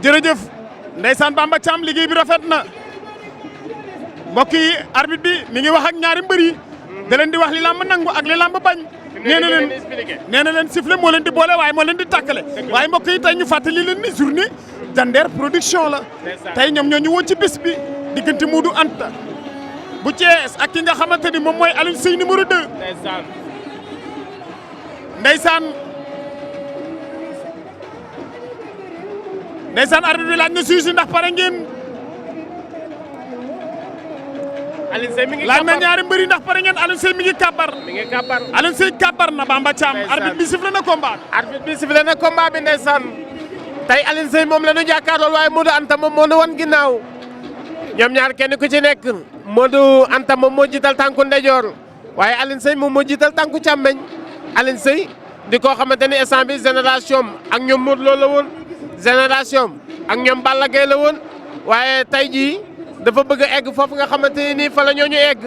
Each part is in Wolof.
jërëjëf ndeysaan Bamba Thiam liggéey bi rafet na mbokk yi arbitre bi mi ngi wax ak ñaari mbër yi da leen di wax li lamb nangu ak li lamb bañ. nee na leen sifflet moo leen di boole waaye moo leen di tàkkale waaye mbokk yi tey ñu fàttali leen ni journée Diender production la tey ñoom ñoo ñu woon ci bés bi diggante Modou Anta bu Thiès ak ki nga xamante ni moom mooy Alioune Seye numéro 2. ndeysaan arbitre bi laaj na suusi ndax pare ngeen. Alioune Seye mi ngi laaj na ñaari mbëri ndax pare ngeen Alioune Seye mi ngi kàbbar. Alioune Seye kàbbar na Bamba Thiam. arbitre bi sifflé na combat bi. arbitre bi sifflé na combat bi ndeysaan. tey Alioune Seye moom la ñu jàkkaarlool waaye Modou Anta moom moo nu wan ginnaaw. ñoom ñaar kenn ku ci nekk Modou Anta moom moo jiital tànku ndeyjoor waaye Alioune Seye moom moo jiital tànku càmmeñ. Alioune Seye di koo xamante ni instant bi génération ak ñoom Modou Lo la woon génération ak ñoom Balla Gaye la woon waaye tey jii dafa bëgg a egg foofu nga xamante ni nii fa la ñoo ñu egg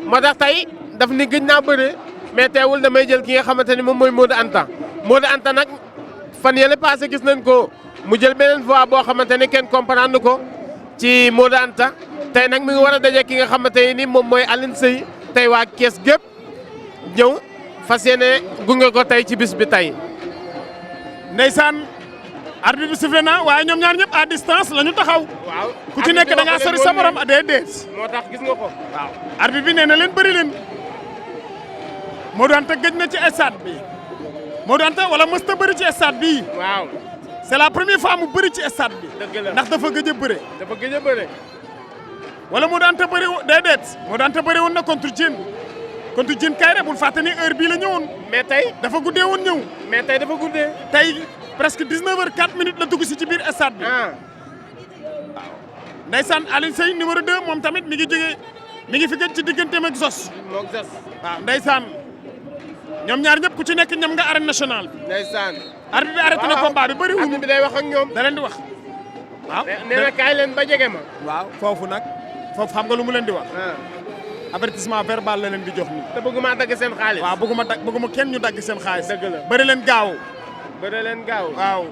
moo tax tey daf ni gëj naa bëre mais teewul damay jël ki nga xamante ni moom mooy Modou Anta. Modou Anta nag fan yële passé gis nañ ko mu jël beneen voie boo xamante ni kenn comprendre ko ci Modou Anta tey nag mi ngi war a daje ki nga xamante ni moom mooy Alioune Seye tey waa Kees gépp ñëw fas yéene gunge ko tey ci bis bi tey. ndeysaan arbitre bi sifflé na waaye ñoom ñaar ñëpp à distance la ñu taxaw. waaw ku ci nekk da ngaa sori sa morom déedéet. moo tax gis nga ko. waaw arbitre bi nee na leen bëri leen. Modou Anta gëj na ci stade bi Modou Anta wala mës ta bëri ci stade bii. waaw c'est la première fois mu bëri ci stade bi. dëgg la ndax dafa gëj a bëre. dafa gëj a bëre. wala Modou Anta bëri déedéet Modou Anta bëri woon na contre Diène Kaïré bul fàtte ni heure bii la ñëwoon. mais tey dafa guddee woon ñëw. mais tey dafa guddee. tey presque 19h04 la dugg si ci biir stade bi. waaw. ndeysaan Alioune Seye numéro 2 moom tamit mi ngi fi gën ci digganteem ak Zos. moog Zos. waaw ndeysaan ñoom ñaar ñëpp ku ci nekk ñam nga arène nationale bi. ndeysaan. arbitre bi arrêté na combat bi bëri wu. arbitre bi day wax ak ñoom. da leen di wax. waaw nee na kaay leen ba jege ma. waaw foofu xam nga lu mu leen di wax. avertissement verbal la leen di jox nii. te bëgguma dagg seen xaalis. waaw bëgguma kenn ñu dagg seen xaalis. dëgg la bëri leen gaaw. bëri leen gaaw. waaw.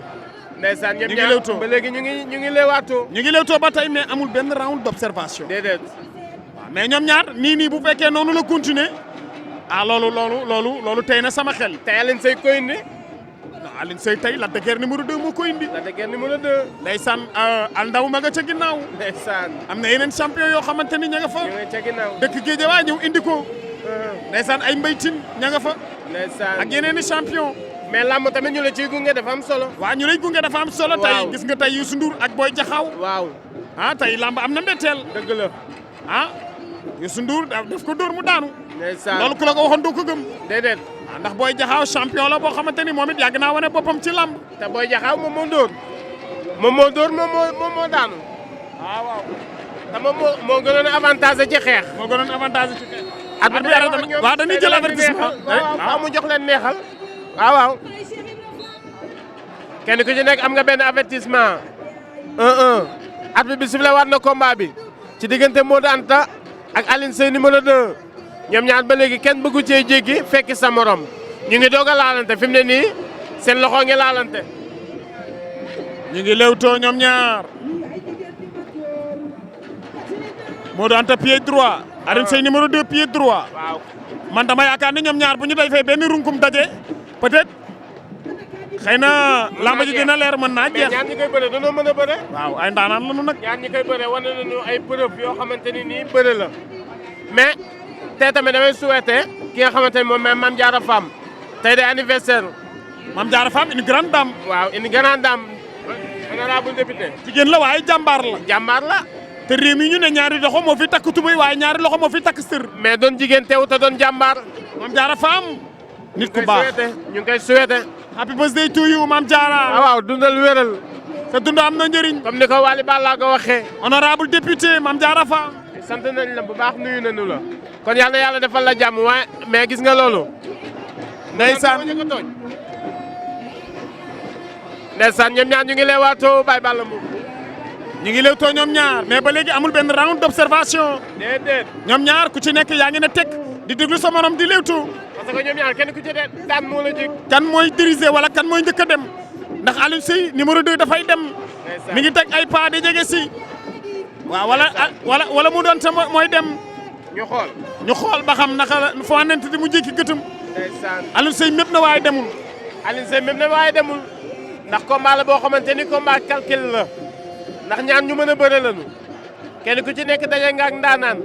ndeysaan ñoom ñu ngi lewtoo ba léegi ñu ngi leewaatoo. ñu ngi lewtoo ba tey mais amul benn round d'observation. déedéet. waaw mais ñoom ñaar nii bu fekkee noonu la continuer loolu tey na sama xel. tey Alioune Seye koy indi. non Alioune Seye tey Lac de Guiers numéro 2 moo koy indi. Lac de Guiers numéro 2. ndeysaan al ndaw ma nga ca ginnaaw. ndeysaan. am na yeneen champion yoo xamante ni ña nga fa. ñu ngi ca ginnaaw. dëkk Guédiawaye ñëw indi ko. ndeysaan ay mbaytin ña nga fa. ndeysaan ak yeneen i champion. mais làmb tamit ñu la ciy gunge dafa am solo. waaw ñu lay gunge dafa am solo. tey gis nga tey Youssou Ndour ak Boy Jaxaw. waaw. tey làmb am na mbetteel. dëgg la. Youssou Ndour daf ko dóor mu daanu. ndeysaan loolu ku la ko waxoon doo ko gëm. déedéet. ndax Boy Jaxaw champion la boo xamante ni moom it yàgg naa wane boppam ci làmb. te Boy Jaxaw moom moo dóor. moom moo daanu. waaw. te moom moo gënoon avantage ci xeex. moo gënoon avantage ci xeex. arbitre bi arrêté na waaw dañuy jël avertissement. waaw mu jox leen neexal. waaw. kenn ku ci nekk am nga benn avertissement. 1-1. arbitre bi sifflé waat na combat bi. ci diggante Modou Anta ak Alioune Seye numéro 2. ñoom ñaar ba léegi kenn bëggu cee jéggi fekki sa morom. ñu ngi doog a laalante fi mu ne nii seen loxo ngi laalante. ñu ngi lewtoo ñoom ñaar. Modou Anta pied droit. Alioune Seye numéro 2 pied droit. waaw. man dama yaakaar ne ñoom ñaar bu ñu defee benn runkum daje peut-être xëy na làmb ji dina leer mën naa jeex. mais ñaar ñi koy bëre dañoo mën a bëre. waaw ay ndaanaan lañu nag. ñaar ñi koy bëre wane nañu ay preuve yoo xamante ni nii bëre la mais tey tamit damay souhaité ki nga xamante ni moom même Mame Diarra Fam tey day anniversaire. Mame Diarra Fam une grande dame. waaw une grande dame. honorable député. jigéen la waaye jàmbaar la. jàmbaar la. te réew mi ñu ne ñaari loxo moo fi takk tubéy waaye ñaari loxo moo fi takk sër. mais doon jigéen teew te doon jàmbaar. Mame Diarra Fam. nit ku baax ñu ngi koy souhaité. happy birthday to you Mame Diarra. waaw dundal wéral. sa dund am na njëriñ. comme ni ko Waly Ballago waxee. honorable député Mame Diarra Fam. sant nañ la bu baax nuyu nañu la. kon yal na yàlla defal la jàmm waaye mais gis nga loolu. ndeysaan ñoom ñaar ñu ngi lay waatoo Baye Balla moom. ñu ngi lewtoo ñoom ñaar mais ba léegi amul benn round d'observation. déedéet. ñoom ñaar ku ci nekk yaa ngi ne teg di déglu sa morom di lewtoo. parce que ñoom ñaar kenn ku ci daan moo la jig. kan mooy diriger wala kan mooy njëkk a dem ndax Alioune Seye numéro 2 dafay dem mi ngi teg ay pas di jege si. waaw wala mu doon sama mooy dem. ñu xool ba xam naka la foo nent di mu jékki gëtëm. Alioune Seye mépp na waaye demul. Alioune Seye mépp na waaye demul. ndax combat la boo xamante ni combat calcul la. ndax ñaan ñu mën a bëre lañu. kenn ku ci nekk daje nga ak ndaanaan.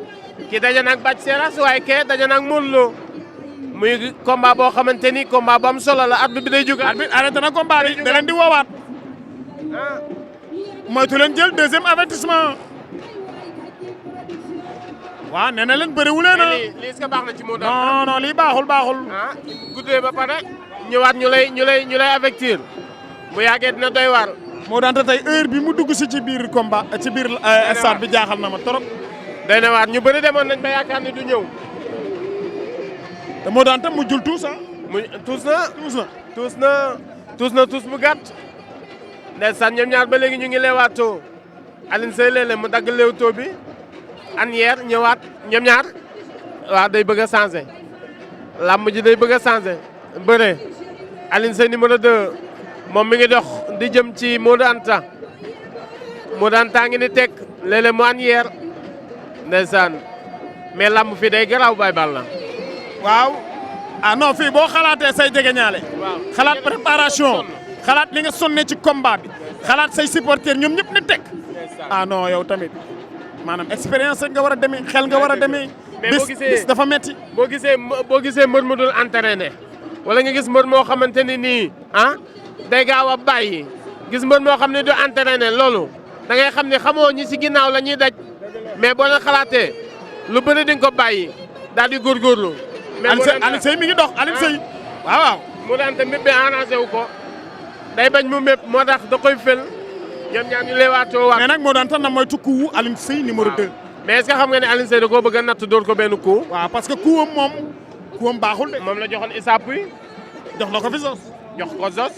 ki daje na ak Bathie Seras waaye kee daje na ak Modou Lo. muy combat boo xamante ni combat bu am solo la arbitre bi day jóg. arbitre arrêté na combat bi da leen di woowaat. moytu leen jël deuxième avertissement. waaw nee na leen bëriwu leen a. lii est-ce que baax na ci Modou Anta. non non lii baaxul. guddee ba pare ñëwaat ñu lay avertir mu yàggee dina doy waar. Modou Anta tey heure bi mu dugg si ci biir combat ci biir stade bi jaaxal na ma trop. doy na waar ñu bëri demoon nañ ba yaakaar ni du ñëw. te Modou Anta mujjul tuus ah. tuus bu gàtt. ndeysaan ñoom ñaar ba léegi ñu ngi leewaatoo Alioune Seye léeg-léeg mu dagg leewtoo bi. Anière ñëwaat ñoom ñaar waaw day bëgg a changé làmb ji day bëgg a changé bëre Alioune Seye numéro 2 moom mi ngi dox di jëm ci Modou Anta ngi ni teg léeg-léeg mu Anière ndeysaan mais làmb fii day garaaw bay bal la waaw non fii boo xalaatee say jege ñaale xalaat préparation xalaat li nga sonne ci combat bi xalaat say supporters ñoom ñëpp ni teg non yow tamit maanaam expérience nga war a demee xel nga war a demee. mais bis dafa metti boo gisee mbër mu dul entraîné wala nga gis mbër moo xamante ni nii day gaaw a bàyyi gis mbër moo xam ne du entraîné loolu da ngay xam ne xamoo ñi si ginnaaw la ñuy daj mais boo na xalaatee lu bëri di nga ko bàyyi daal di góorgóorlu. mais Alioune Seye mi ngi dox Alioune Seye waaw. Modou Anta mépp bi arrangé wu ko day bañ mu mépp moo tax da koy fël. ñoom ñaar ñu leewaatoo waat. mais nag Modou Anta na mooy tukku wu Alioune Seye numéro 2. mais est-ce que xam nga ne Alioune Seye da koo bëgg a natt dóor ko benn coup. waaw parce que kuwam moom baaxul de. moom la joxoon Issa Pouye. jox na ko fi Zos. jox ko Zos.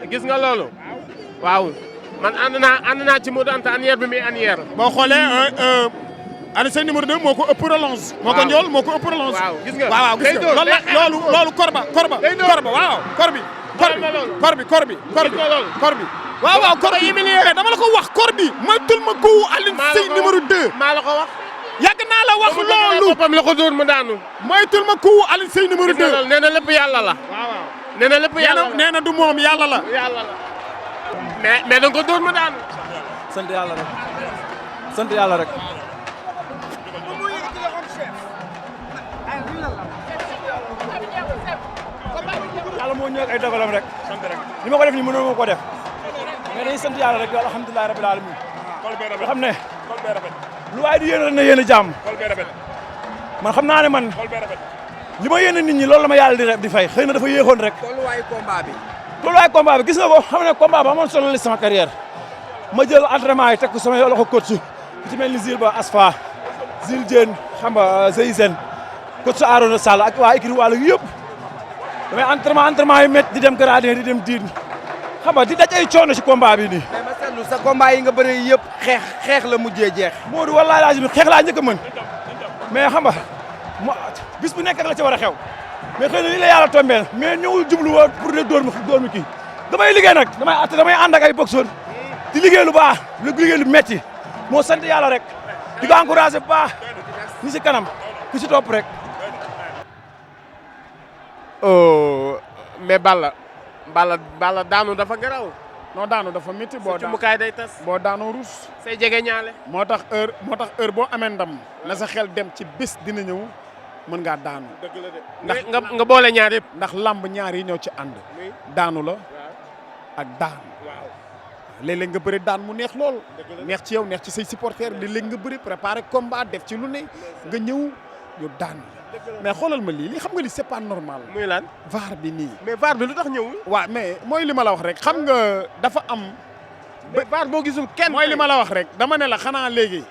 gis nga loolu. waaw man ànd naa ci Modou Anta Anière bi muy Anière. boo xoolee Alioune Seye numéro 2 moo ko ëpp relance. moo ko njool moo ko ëpp relance. waaw gis nga loolu korba waaw kor bi. kor bi waaw kor bi dama la ko wax kor bi moytul ma ko Alioune Seye numéro 2 maa la ko wax yàgg naa la wax loolu boppam la ko dóor mu daanu moytul ma ko Alioune Seye numéro 2 nee na lépp yàlla la nee na lépp yàlla la nee na du moom yàlla la mais da nga ko dóor mu daanu sant yàlla rek yàlla moo ñëw ak ay dogalam rek li ma ko def nii mënoo ma ko def mais dañuy sant yàlla rek alhamdulilah rabbil alamin nga xam ne lu waay di yéene rek na yéene jàmm man xam naa ne man li ma yéene nit ñi loolu la ma yàlla di fay xëy na dafa yéexoon rek tolluwaayu combat bi gis nga ko xam ne combat ba amoon solo li sama carrière ma jël entraînement yi teg ko sama loxo coach ku ci mel ni Zil Ba Asfa Zil Diène xam nga Zeyzen coach Arona Sall ak waa équipe wàllu yëpp damay entraînement yu métti di dem gradin di dem diin xam nga di daj ay coono ci combat bi nii. mais ma seetlu sa combat yi nga bëre yëpp xeex la mujjee jeex. Modou wallaahi laazim xeex laa njëkk a mën mais xam nga bis bu nekk ak la ca war a xew mais xëy na lii la yàlla tombeel mais ñëwul jublu woon pour de dóor mi kii damay liggéey nag damay ànd ak ay boxeur di liggéey lu baax liggéey lu metti moo sant yàlla rek di ko encouragé bu baax ñi si kanam ku si topp rek. oh mais Balla daanu dafa garaw. non daanu dafa métti boo daan mukaay day tas. boo daanoo rus. say jege ñaale. moo tax heure boo amee ndam na sa xel dem ci bés dina ñëw mën ngaa daanu. dëgg la de ndax nga boole ñaar yëpp. ndax lamb ñaar yi ñoo ci ànd. daanu la ak daan. léeg-léeg nga bëri daan mu neex lool. neex ci yow neex ci say supporters léeg-léeg nga bëri préparer combat def ci lu ne nga ñëw ñu daan. mais xoolal ma lii xam nga li c'est pas normal. muy lan VAR bi nii. mais VAR bi lu tax ñëwul. waaw mais mooy li ma la wax rek xam nga dafa am. mais VAR boo gisul kenn. mooy li ma la wax rek dama ne la xanaa léegi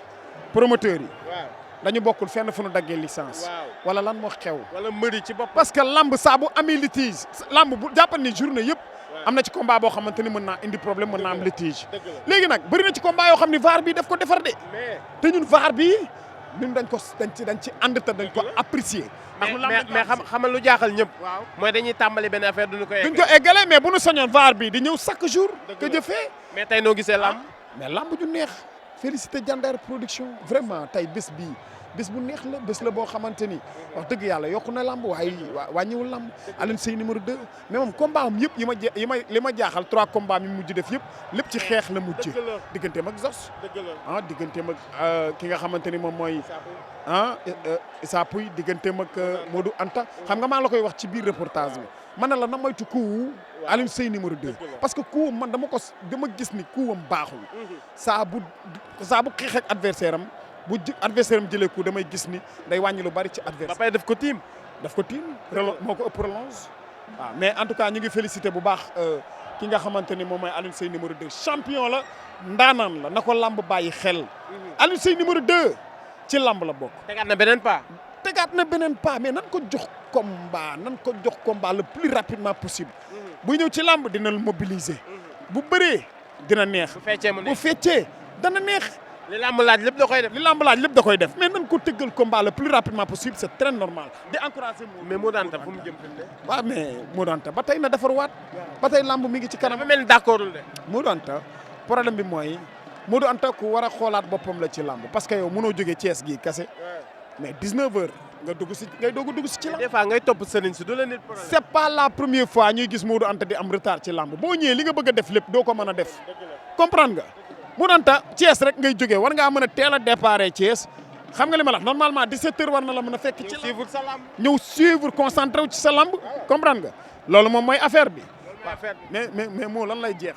promoteurs yi. waaw dañu bokkul fenn fu nu daggee licence. wala lan moo xew. wala mbëri ci bopp. parce que lamb saa bu amee litige lamb bu jàppal ni journée yëpp. am na ci combat boo xamante ni mën naa indi problème mën naa am litige. léegi nag bëri na ci combat yoo xam ni VAR bi daf ko defar de. te ñun VAR bi ñun dañ ci ànd te dañ ko apprécier. mais xamal lu jaaxal ñëpp. waaw mooy dañuy tàmbali benn affaire duñu ko eggale. duñ ko eggale mais bu ñu soñoon VAR bi di ñëw chaque jour. que jëfee mais tey noo gisee lamb. mais lamb ju neex. félicité Diender production vraiment tey bés bii bés bu neex la bés la boo xamante ni wax dëgg yàlla yokku na lamb waaye wàññiwul lamb Alioune Seye numéro 2 mais moom combat am yëpp li ma jaaxal 3 combats mi mujj def yëpp lépp ci xeex la mujj. digganteem ak Zos. digganteem ak ki nga xamante ni moom mooy Issa Pouye digganteem ak Modou Anta xam nga maa la koy wax ci biir reportage bi man na la na moytu coup Alioune Seye numéro 2 parce que coup man dama gis ni coup am baaxul saa bu xeex ak adversaire am bu adversaire am jëlee coup damay gis ni day wàññi lu bari ci adversaire. ba pare daf ko tiim moo ko ëpp relance waaw mais en tout cas ñu ngi félicité bu baax ki nga xamante ni moom mooy Alioune Seye numéro 2 champion la ndaanaan la na ko lamb bàyyi xel Alioune Seye numéro 2 ci lamb la bokk. tegaat na beneen pas. mais nan ko jox combat le plus rapidement possible. bu ñëw ci lamb dina la mobiliser. bu bëree dina neex. bu feccee dana neex. li lamb laaj lépp da koy def. mais nan ko tëggal combat le plus rapidement possible c'est très normal di encourager. mais Modou Anta fu mu jëm fi mu ne. waaw mais Modou Anta ba tey na defar waat ba tey lamb mi ngi ci kanam. dafa mel ni d'accordul de. Modou Anta problème bi mooy Modou Anta ku war a xoolaat boppam la ci lamb parce que yow mënoo jógee Thiès gii kase mais 19h ngay doog a dugg si ci lamb. des fois ngay topp sëriñ si du la nit problème. c'est pas la première fois ñuy gis Modou Anta di am retard ci lamb boo ñëwee li nga bëgg a def lépp doo ko mën a def. comprendre nga Modou Anta Thiès rek ngay jógee war ngaa mën a teel a déparé Thiès xam nga li ma la wax normalement 17h war na la mën a fekk. ci lamb ñëw suivre concentré wu ci sa lamb. comprendre nga loolu moom mooy affaire bi. mais moo lan lay jeex.